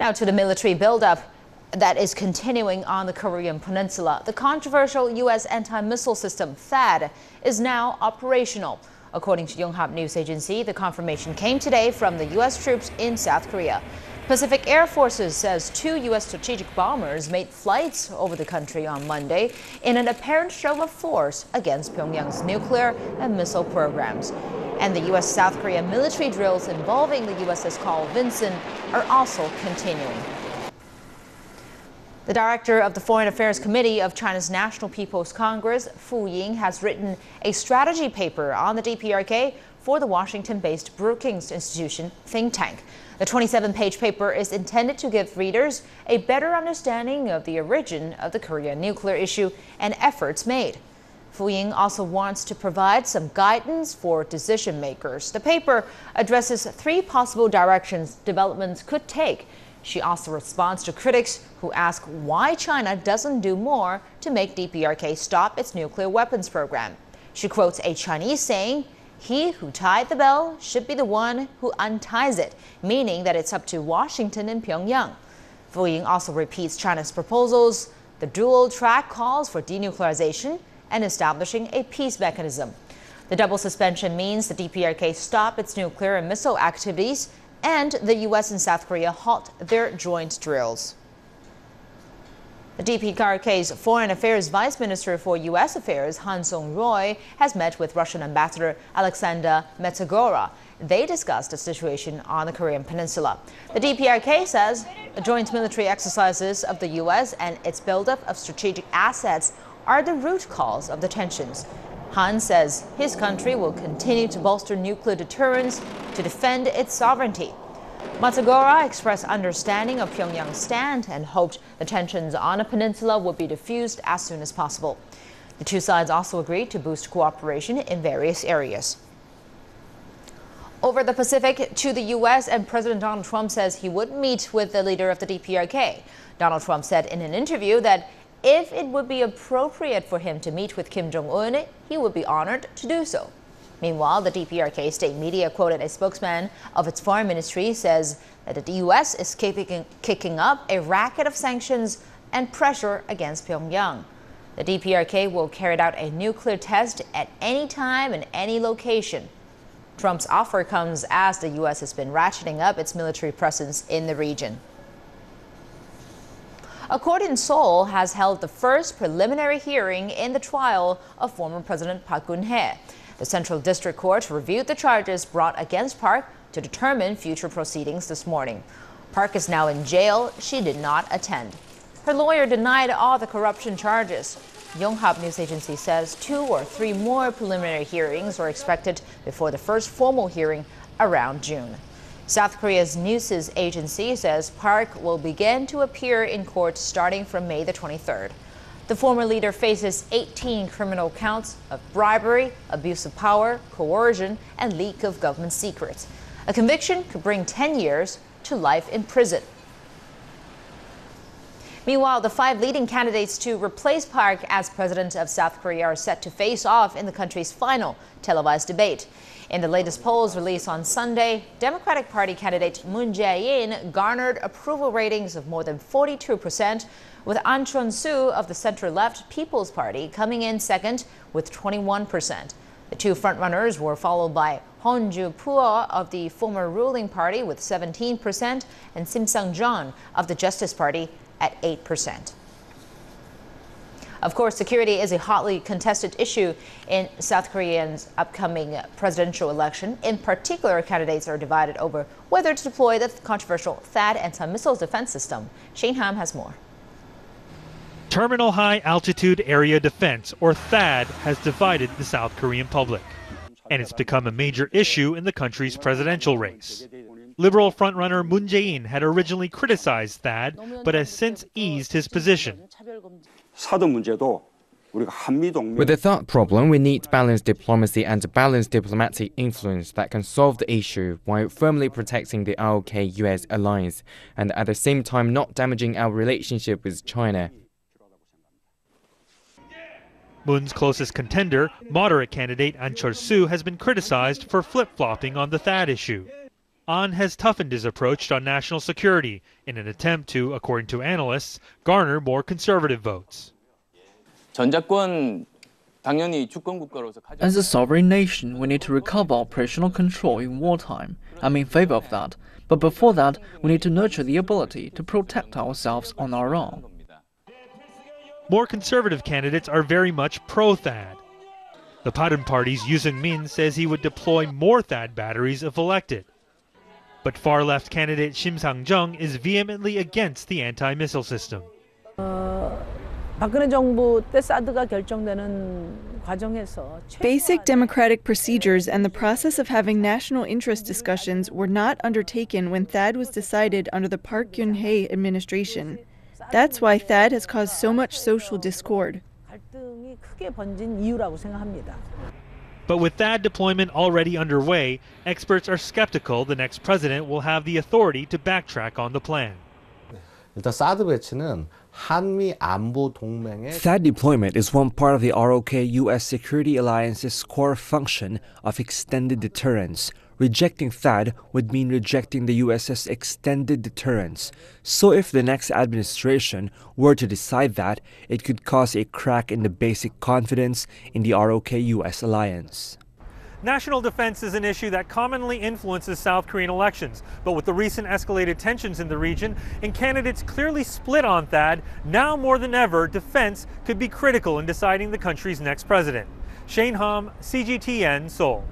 Now to the military buildup that is continuing on the Korean Peninsula. The controversial U.S. anti-missile system, THAAD, is now operational. According to Yonhap news agency, the confirmation came today from the U.S. troops in South Korea. Pacific Air Forces says 2 U.S. strategic bombers made flights over the country on Monday in an apparent show of force against Pyongyang's nuclear and missile programs. And the U.S.-South Korea military drills involving the USS Carl Vinson are also continuing. The director of the Foreign Affairs Committee of China's National People's Congress, Fu Ying, has written a strategy paper on the DPRK for the Washington-based Brookings Institution think tank. The 27-page paper is intended to give readers a better understanding of the origin of the Korean nuclear issue and efforts made. Fu Ying also wants to provide some guidance for decision makers. The paper addresses 3 possible directions developments could take. She also responds to critics who ask why China doesn't do more to make DPRK stop its nuclear weapons program. She quotes a Chinese saying, "He who tied the bell should be the one who unties it," meaning that it's up to Washington and Pyongyang. Fu Ying also repeats China's proposals, the dual-track calls for denuclearization and establishing a peace mechanism. The double suspension means the DPRK stop its nuclear and missile activities and the U.S. and South Korea halt their joint drills. The DPRK's Foreign Affairs Vice Minister for U.S. Affairs, Han Song-roy, has met with Russian Ambassador Alexander Metsagora. They discussed the situation on the Korean Peninsula. The DPRK says the joint military exercises of the U.S. and its buildup of strategic assets are the root cause of the tensions. Han says his country will continue to bolster nuclear deterrence to defend its sovereignty. Matsugora expressed understanding of Pyongyang's stand and hoped the tensions on the peninsula would be diffused as soon as possible. The 2 sides also agreed to boost cooperation in various areas. Over the Pacific to the U.S., and President Donald Trump says he would meet with the leader of the DPRK. Donald Trump said in an interview that if it would be appropriate for him to meet with Kim Jong-un, he would be honored to do so. Meanwhile, the DPRK state media quoted a spokesman of its foreign ministry says that the U.S. is kicking up a racket of sanctions and pressure against Pyongyang. The DPRK will carry out a nuclear test at any time and any location. Trump's offer comes as the U.S. has been ratcheting up its military presence in the region. A court in Seoul has held the first preliminary hearing in the trial of former President Park Geun-hye. The Central District Court reviewed the charges brought against Park to determine future proceedings this morning. Park is now in jail. She did not attend. Her lawyer denied all the corruption charges. Yonhap news agency says 2 or 3 more preliminary hearings are expected before the first formal hearing around June. South Korea's news agency says Park will begin to appear in court starting from May the 23rd. The former leader faces 18 criminal counts of bribery, abuse of power, coercion, and leak of government secrets. A conviction could bring 10 years to life in prison. Meanwhile, the 5 leading candidates to replace Park as president of South Korea are set to face off in the country's final televised debate. In the latest polls released on Sunday, Democratic Party candidate Moon Jae-in garnered approval ratings of more than 42%, with Ahn Cheon-soo of the center-left People's Party coming in second with 21%. The 2 frontrunners were followed by Hon Ju-puo of the former ruling party with 17% and Sim Sang-jeon of the Justice Party at 8%. Of course, security is a hotly contested issue in South Korea's upcoming presidential election. In particular, candidates are divided over whether to deploy the controversial THAAD anti-missile defense system. Shane Ham has more. Terminal High Altitude Area Defense, or THAAD, has divided the South Korean public, and it's become a major issue in the country's presidential race. Liberal frontrunner Moon Jae-in had originally criticized THAAD, but has since eased his position. With the THAAD problem, we need balanced diplomacy and balanced diplomatic influence that can solve the issue while firmly protecting the ROK-US alliance and at the same time not damaging our relationship with China. Moon's closest contender, moderate candidate Ahn Cheol-soo, has been criticized for flip-flopping on the THAAD issue. An has toughened his approach on national security in an attempt to, according to analysts, garner more conservative votes. As a sovereign nation, we need to recover operational control in wartime. I'm in favor of that. But before that, we need to nurture the ability to protect ourselves on our own. More conservative candidates are very much pro-THAAD. The Padun Party's Yoo Seung-min says he would deploy more THAAD batteries if elected. But far-left candidate Shim Sang-jung is vehemently against the anti-missile system. Basic democratic procedures and the process of having national interest discussions were not undertaken when THAAD was decided under the Park Geun-hye administration. That's why THAAD has caused so much social discord. But with THAAD deployment already underway, experts are skeptical the next president will have the authority to backtrack on the plan. THAAD deployment is one part of the ROK-US Security Alliance's core function of extended deterrence. Rejecting THAAD would mean rejecting the US's extended deterrence. So if the next administration were to decide that, it could cause a crack in the basic confidence in the ROK-US alliance. National defense is an issue that commonly influences South Korean elections, but with the recent escalated tensions in the region and candidates clearly split on THAAD, now more than ever, defense could be critical in deciding the country's next president. Shane Hom, CGTN, Seoul.